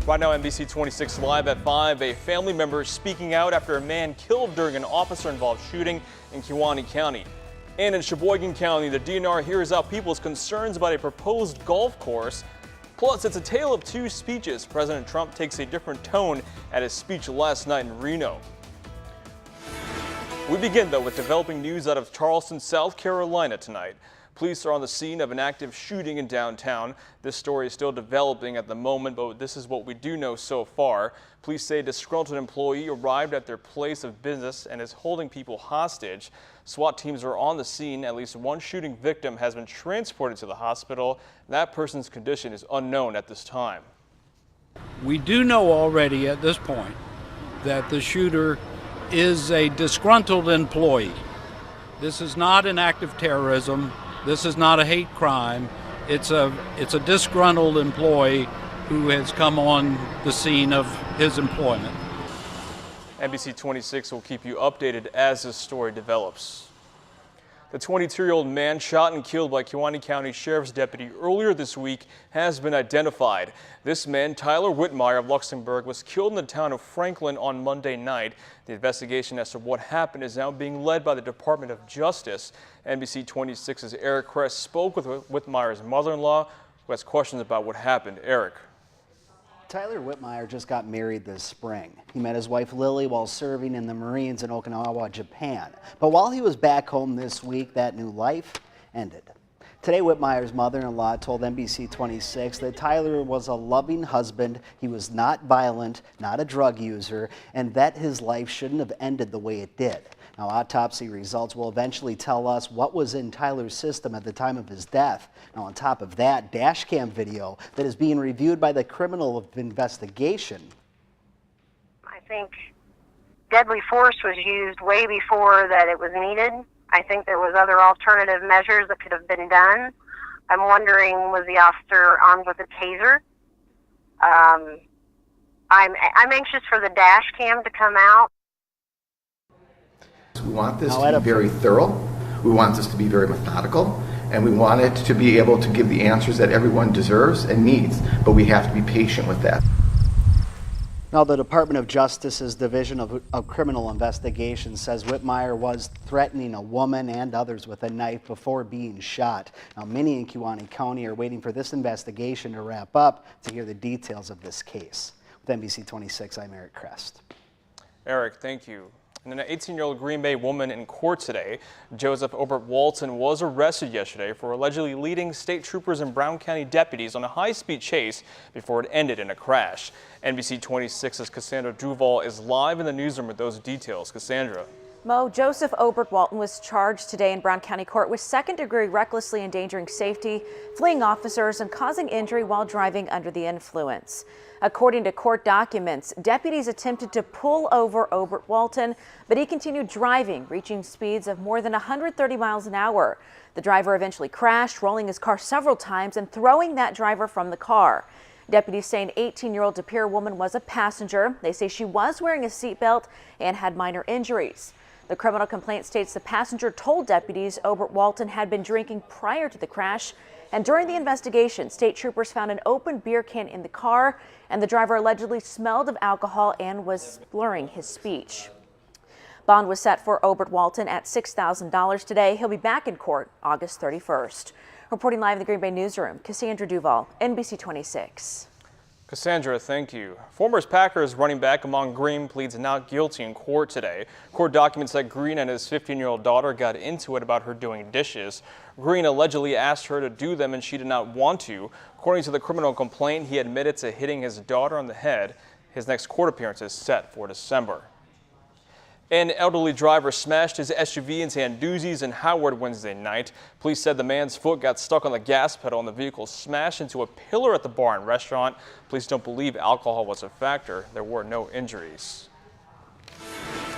Right now, NBC 26 Live at 5, a family member speaking out after a man killed during an officer-involved shooting in Kewaunee County. And in Sheboygan County, the DNR hears out people's concerns about a proposed golf course. Plus, it's a tale of two speeches. President Trump takes a different tone at his speech last night in Reno. We begin, though, with developing news out of Charleston, South Carolina tonight. Police are on the scene of an active shooting in downtown. This story is still developing at the moment, but this is what we do know so far. Police say a disgruntled employee arrived at their place of business and is holding people hostage. SWAT teams are on the scene. At least one shooting victim has been transported to the hospital. That person's condition is unknown at this time. We do know already at this point that the shooter is a disgruntled employee. This is not an act of terrorism. This is not a hate crime. It's a disgruntled employee who has come on the scene of his employment. NBC 26 will keep you updated as this story develops. The 22-year-old man shot and killed by Kewaunee County Sheriff's deputy earlier this week has been identified. This man, Tyler Whitmire of Luxembourg, was killed in the town of Franklin on Monday night. The investigation as to what happened is now being led by the Department of Justice. NBC 26's Eric Kress spoke with Whitmire's mother-in-law, who has questions about what happened. Eric. Tyler Whitmire just got married this spring. He met his wife Lily while serving in the Marines in Okinawa, Japan. But while he was back home this week, that new life ended. Today, Whitmire's mother-in-law told NBC 26 that Tyler was a loving husband, he was not violent, not a drug user, and that his life shouldn't have ended the way it did. Now, autopsy results will eventually tell us what was in Tyler's system at the time of his death. Now, on top of that, dash cam video that is being reviewed by the Criminal Investigation. I think deadly force was used way before that it was needed. I think there was other alternative measures that could have been done. I'm wondering, was the officer armed with a taser? I'm anxious for the dash cam to come out. We want this to be very thorough, we want this to be very methodical, and we want it to be able to give the answers that everyone deserves and needs, but we have to be patient with that. Now, the Department of Justice's Division of Criminal Investigation says Whitmire was threatening a woman and others with a knife before being shot. Now, many in Kewaunee County are waiting for this investigation to wrap up to hear the details of this case. With NBC 26, I'm Eric Crest. Eric, thank you. And an 18-year-old Green Bay woman in court today. Joseph Obert Walton was arrested yesterday for allegedly leading state troopers and Brown County deputies on a high-speed chase before it ended in a crash. NBC 26's Cassandra Duval is live in the newsroom with those details. Cassandra. Mo, Joseph Obert Walton was charged today in Brown County Court with second-degree recklessly endangering safety, fleeing officers, and causing injury while driving under the influence. According to court documents, deputies attempted to pull over Obert Walton, but he continued driving, reaching speeds of more than 130 miles an hour. The driver eventually crashed, rolling his car several times and throwing that driver from the car. Deputies say an 18-year-old De Pere woman was a passenger. They say she was wearing a seatbelt and had minor injuries. The criminal complaint states the passenger told deputies Obert Walton had been drinking prior to the crash, and during the investigation, state troopers found an open beer can in the car, and the driver allegedly smelled of alcohol and was slurring his speech. Bond was set for Obert Walton at $6,000 today. He'll be back in court August 31st. Reporting live in the Green Bay newsroom, Cassandra Duval, NBC 26. Cassandra, thank you. Former Packers running back Ahman Green pleads not guilty in court today. Court documents that Green and his 15-year-old daughter got into it about her doing dishes. Green allegedly asked her to do them and she did not want to. According to the criminal complaint, he admitted to hitting his daughter on the head. His next court appearance is set for December. An elderly driver smashed his SUV into Sandusky's in Howard Wednesday night. Police said the man's foot got stuck on the gas pedal and the vehicle smashed into a pillar at the bar and restaurant. Police don't believe alcohol was a factor. There were no injuries.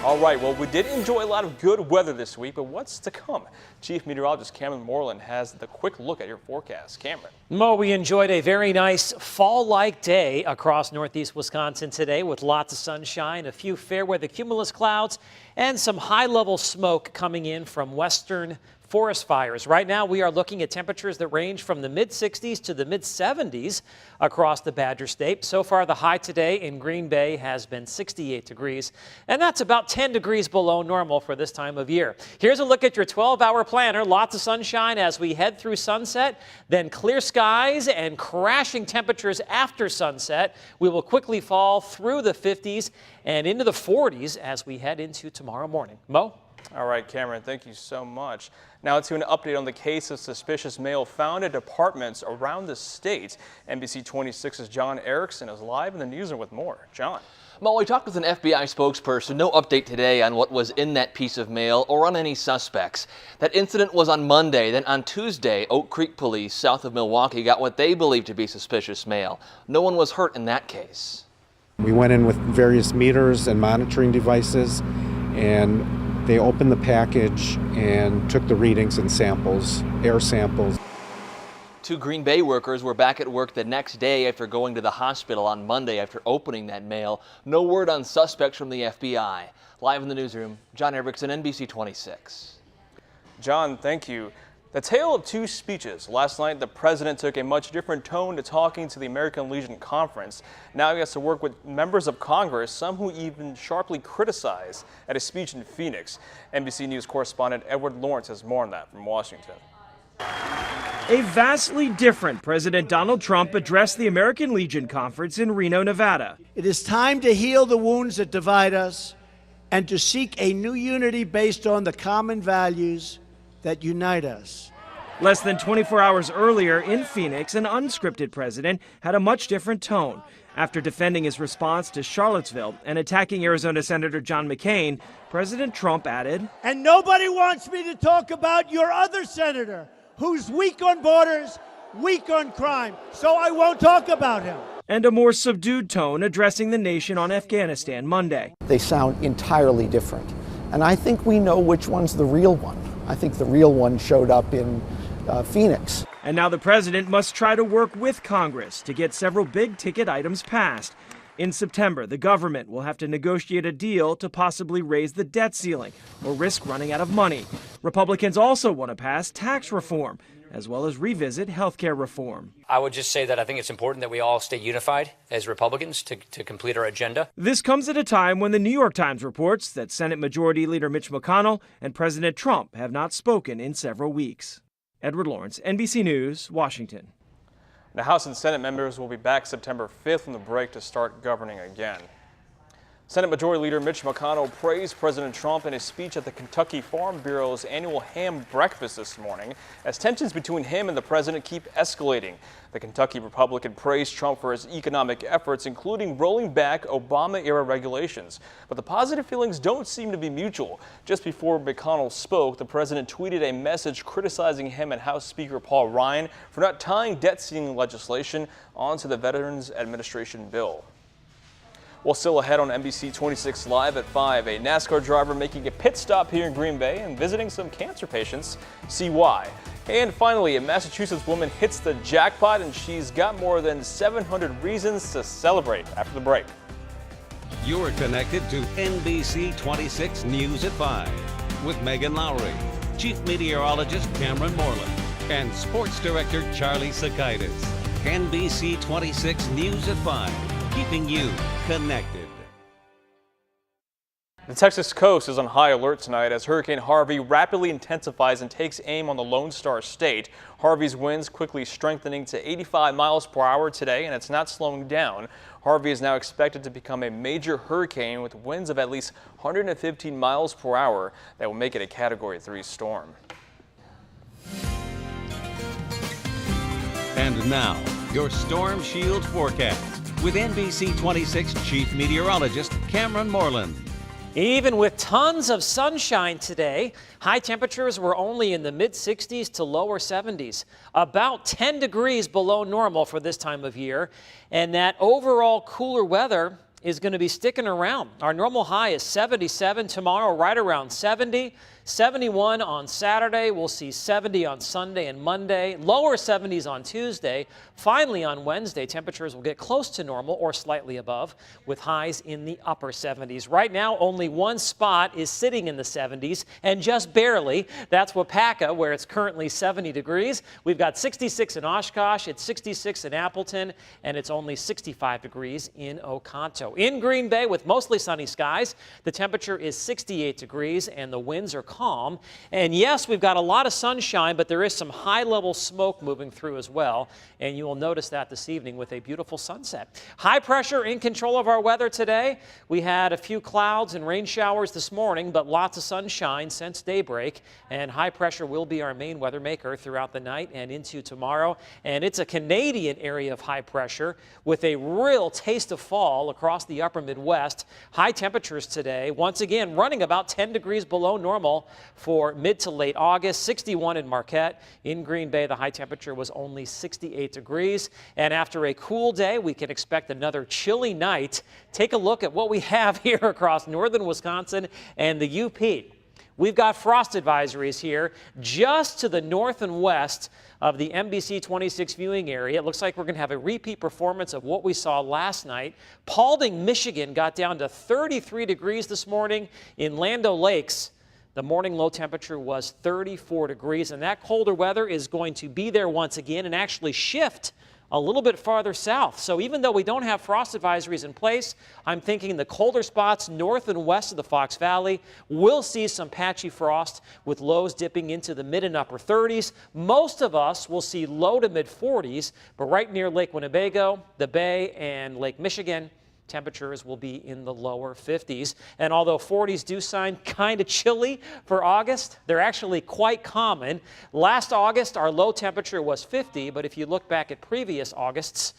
All right, well, we did enjoy a lot of good weather this week, but what's to come? Chief Meteorologist Cameron Moreland has the quick look at your forecast. Cameron. Mo, we enjoyed a very nice fall-like day across northeast Wisconsin today with lots of sunshine, a few fair weather cumulus clouds, and some high-level smoke coming in from western forest fires. Right now, we are looking at temperatures that range from the mid-60s to the mid-70s across the Badger State. So far, the high today in Green Bay has been 68 degrees, and that's about 10 degrees below normal for this time of year. Here's a look at your 12-hour planner. Lots of sunshine as we head through sunset, then clear skies and crashing temperatures after sunset. We will quickly fall through the 50s and into the 40s as we head into tomorrow morning. Mo? All right, Cameron, thank you so much. Now to an update on the case of suspicious mail found at apartments around the state. NBC 26's John Erickson is live in the newsroom with more. John. Mo, we talked with an FBI spokesperson. No update today on what was in that piece of mail or on any suspects. That incident was on Monday. Then on Tuesday, Oak Creek police south of Milwaukee got what they believed to be suspicious mail. No one was hurt in that case. We went in with various meters and monitoring devices, and they opened the package and took the readings and samples, air samples. 2 Green Bay workers were back at work the next day after going to the hospital on Monday after opening that mail. No word on suspects from the FBI. Live in the newsroom, John Erickson, NBC 26. John, thank you. The tale of 2 speeches. Last night, the president took a much different tone to talking to the American Legion Conference. Now he has to work with members of Congress, some who even sharply criticized at a speech in Phoenix. NBC News correspondent Edward Lawrence has more on that from Washington. A vastly different President Donald Trump addressed the American Legion Conference in Reno, Nevada. It is time to heal the wounds that divide us and to seek a new unity based on the common values that unite us. Less than 24 hours earlier in Phoenix, an unscripted president had a much different tone. After defending his response to Charlottesville and attacking Arizona Senator John McCain, President Trump added, And nobody wants me to talk about your other senator, who's weak on borders, weak on crime, so I won't talk about him. And a more subdued tone addressing the nation on Afghanistan Monday. They sound entirely different. And I think we know which one's the real one. I think the real one showed up in Phoenix. And now the president must try to work with Congress to get several big-ticket items passed. In September, the government will have to negotiate a deal to possibly raise the debt ceiling or risk running out of money. Republicans also want to pass tax reform, as well as revisit health care reform. I would just say that I think it's important that we all stay unified as Republicans to complete our agenda. This comes at a time when the New York Times reports that Senate Majority Leader Mitch McConnell and President Trump have not spoken in several weeks. Edward Lawrence, NBC News, Washington. The House and Senate members will be back September 5th from the break to start governing again. Senate Majority Leader Mitch McConnell praised President Trump in his speech at the Kentucky Farm Bureau's annual ham breakfast this morning as tensions between him and the president keep escalating. The Kentucky Republican praised Trump for his economic efforts, including rolling back Obama-era regulations. But the positive feelings don't seem to be mutual. Just before McConnell spoke, the president tweeted a message criticizing him and House Speaker Paul Ryan for not tying debt ceiling legislation onto the Veterans Administration bill. Well, still ahead on NBC 26 Live at 5, a NASCAR driver making a pit stop here in Green Bay and visiting some cancer patients. See why. And finally, a Massachusetts woman hits the jackpot and she's got more than 700 reasons to celebrate after the break. You're connected to NBC 26 News at 5 with Megan Lowry, Chief Meteorologist Cameron Moreland, and Sports Director Charlie Sakaitis. NBC 26 News at 5. Keeping you connected. The Texas coast is on high alert tonight as Hurricane Harvey rapidly intensifies and takes aim on the Lone Star State. Harvey's winds quickly strengthening to 85 miles per hour today, and it's not slowing down. Harvey is now expected to become a major hurricane with winds of at least 115 miles per hour that will make it a Category 3 storm. And now, your Storm Shield forecast with NBC 26 Chief Meteorologist Cameron Moreland. Even with tons of sunshine today, high temperatures were only in the mid-60s to lower 70s, about 10 degrees below normal for this time of year. And that overall cooler weather is going to be sticking around. Our normal high is 77 tomorrow, right around 70. 71 on Saturday. We'll see 70 on Sunday and Monday. Lower 70s on Tuesday. Finally on Wednesday, temperatures will get close to normal or slightly above, with highs in the upper 70s. Right now, only one spot is sitting in the 70s, and just barely. That's Wapaka, where it's currently 70 degrees. We've got 66 in Oshkosh, it's 66 in Appleton, and it's only 65 degrees in Oconto. In Green Bay, with mostly sunny skies, the temperature is 68 degrees, and the winds are calm. And yes, we've got a lot of sunshine, but there is some high-level smoke moving through as well, and you will notice that this evening with a beautiful sunset. High pressure in control of our weather today. We had a few clouds and rain showers this morning, but lots of sunshine since daybreak, and high pressure will be our main weather maker throughout the night and into tomorrow. And it's a Canadian area of high pressure with a real taste of fall across the upper Midwest. High temperatures today, once again, running about 10 degrees below normal for mid to late August. 61 in Marquette. In Green Bay, the high temperature was only 68 degrees. And after a cool day, we can expect another chilly night. Take a look at what we have here across northern Wisconsin and the UP. We've got frost advisories here just to the north and west of the NBC 26 viewing area. It looks like we're going to have a repeat performance of what we saw last night. Paulding, Michigan got down to 33 degrees this morning. In Land O'Lakes, the morning low temperature was 34 degrees, and that colder weather is going to be there once again and actually shift a little bit farther south. So even though we don't have frost advisories in place, I'm thinking the colder spots north and west of the Fox Valley will see some patchy frost with lows dipping into the mid and upper 30s. Most of us will see low to mid 40s, but right near Lake Winnebago, the Bay, and Lake Michigan, temperatures will be in the lower 50s. And although 40s do sound kind of chilly for August, they're actually quite common. Last August, our low temperature was 50, but if you look back at previous Augusts,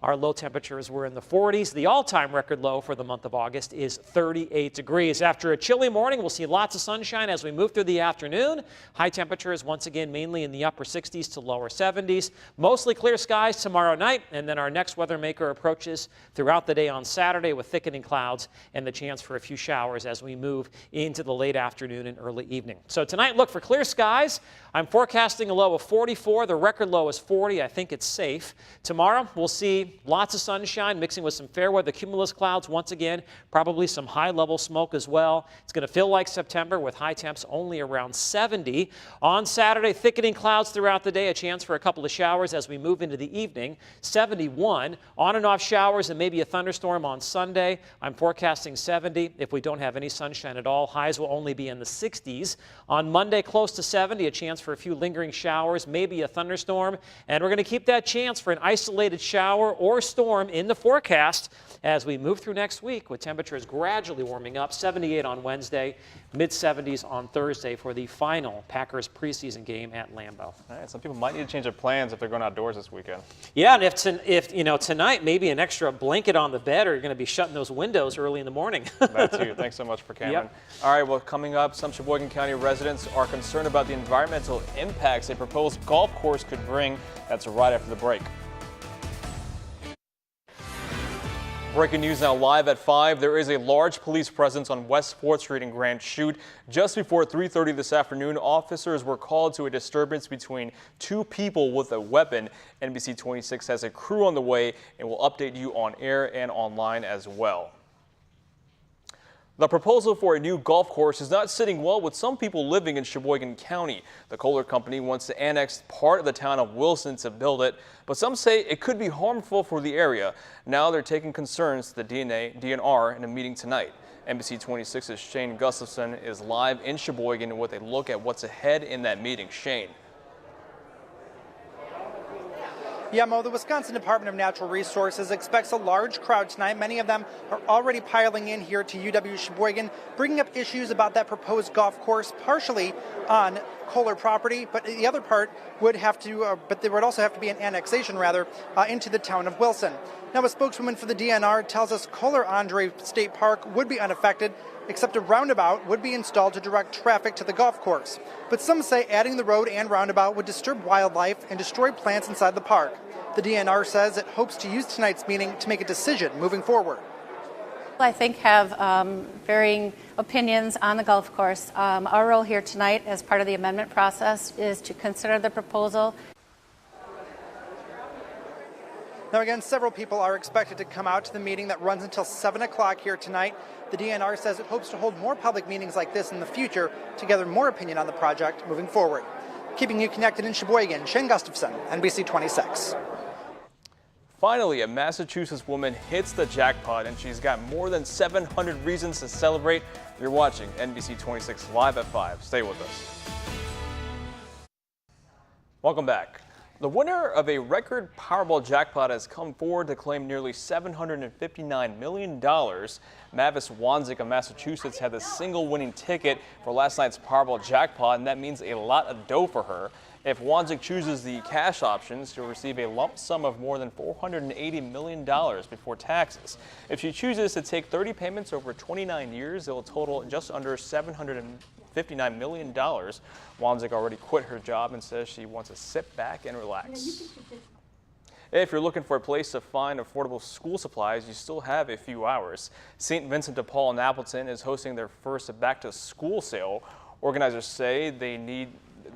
our low temperatures were in the 40s. The all-time record low for the month of August is 38 degrees. After a chilly morning, we'll see lots of sunshine as we move through the afternoon. High temperatures once again mainly in the upper 60s to lower 70s. Mostly clear skies tomorrow night, and then our next weather maker approaches throughout the day on Saturday with thickening clouds and the chance for a few showers as we move into the late afternoon and early evening. So tonight, look for clear skies. I'm forecasting a low of 44. The record low is 40. I think it's safe. Tomorrow, we'll see lots of sunshine mixing with some fair weather cumulus clouds once again, probably some high level smoke as well. It's going to feel like September with high temps only around 70. On Saturday, thickening clouds throughout the day, a chance for a couple of showers as we move into the evening. 71, on and off showers and maybe a thunderstorm on Sunday. I'm forecasting 70. If we don't have any sunshine at all, highs will only be in the 60s. On Monday, close to 70, a chance for a few lingering showers, maybe a thunderstorm. And we're going to keep that chance for an isolated shower or storm in the forecast as we move through next week with temperatures gradually warming up. 78 on Wednesday, mid-70s on Thursday for the final Packers preseason game at Lambeau. All right, some people might need to change their plans if they're going outdoors this weekend. Yeah, and if you know, tonight maybe an extra blanket on the bed, or you're going to be shutting those windows early in the morning. That too. Thanks so much for Cameron. Yep. All right, well, coming up, some Sheboygan County residents are concerned about the environmental impacts a proposed golf course could bring. That's right after the break. Breaking news now live at 5. There is a large police presence on West 4th Street in Grand Chute. Just before 3:30 this afternoon, officers were called to a disturbance between two people with a weapon. NBC 26 has a crew on the way and will update you on air and online as well. The proposal for a new golf course is not sitting well with some people living in Sheboygan County. The Kohler Company wants to annex part of the town of Wilson to build it, but some say it could be harmful for the area. Now they're taking concerns to the DNR in a meeting tonight. NBC 26's Shane Gustafson is live in Sheboygan with a look at what's ahead in that meeting. Shane. Yeah, Mo, the Wisconsin Department of Natural Resources expects a large crowd tonight. Many of them are already piling in here to UW Sheboygan, bringing up issues about that proposed golf course, partially on Kohler property, but the other part would have to, but there would also have to be an annexation, into the town of Wilson. Now, a spokeswoman for the DNR tells us Kohler Andre State Park would be unaffected, except a roundabout would be installed to direct traffic to the golf course. But some say adding the road and roundabout would disturb wildlife and destroy plants inside the park. The DNR says it hopes to use tonight's meeting to make a decision moving forward. I think have varying opinions on the golf course. Our role here tonight as part of the amendment process is to consider the proposal. Now again, several people are expected to come out to the meeting that runs until 7 o'clock here tonight. The DNR says it hopes to hold more public meetings like this in the future to gather more opinion on the project moving forward. Keeping you connected in Sheboygan, Shane Gustafson, NBC 26. Finally, a Massachusetts woman hits the jackpot and she's got more than 700 reasons to celebrate. You're watching NBC 26 Live at 5. Stay with us. Welcome back. The winner of a record Powerball jackpot has come forward to claim nearly $759 million. Mavis Wanzik of Massachusetts had the single winning ticket for last night's Powerball jackpot, and that means a lot of dough for her. If Wanzik chooses the cash options, she'll receive a lump sum of more than $480 million before taxes. If she chooses to take 30 payments over 29 years, it will total just under $759 million. Wanzik already quit her job and says she wants to sit back and relax. If you're looking for a place to find affordable school supplies, you still have a few hours. St. Vincent de Paul in Appleton is hosting their first back-to-school sale. Organizers say they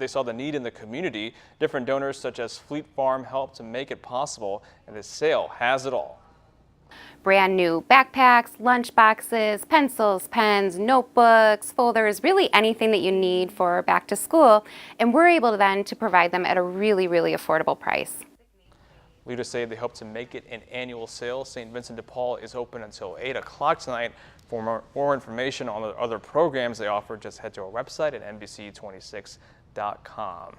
saw the need in the community. Different donors such as Fleet Farm helped to make it possible, and this sale has it all. Brand new backpacks, lunch boxes, pencils, pens, notebooks, folders, really anything that you need for back to school. And we're able then to provide them at a really, really affordable price. Leaders say they hope to make it an annual sale. St. Vincent de Paul is open until 8 o'clock tonight. For more information on the other programs they offer, just head to our website at NBC26.com.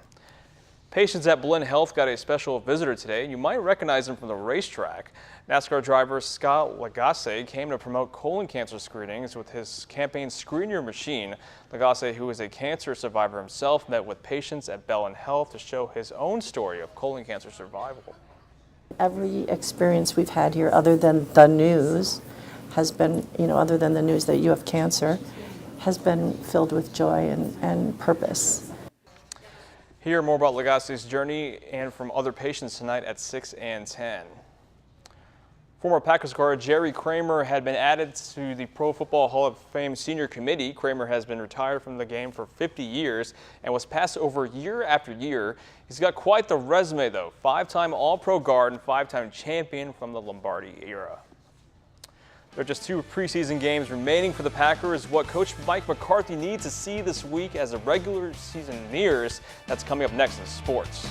Patients at Blinn Health got a special visitor today. You might recognize him from the racetrack. NASCAR driver Scott Lagasse came to promote colon cancer screenings with his campaign Screen Your Machine. Lagasse, who is a cancer survivor himself, met with patients at Blinn Health to show his own story of colon cancer survival. Every experience we've had here, other than the news, has been, other than the news that you have cancer, has been filled with joy and purpose. Hear more about Lagasse's journey and from other patients tonight at 6 and 10. Former Packers guard Jerry Kramer had been added to the Pro Football Hall of Fame Senior Committee. Kramer has been retired from the game for 50 years and was passed over year after year. He's got quite the resume, though. 5-time All-Pro guard and 5-time champion from the Lombardi era. There are just 2 preseason games remaining for the Packers. What Coach Mike McCarthy needs to see this week as the regular season nears, that's coming up next in sports.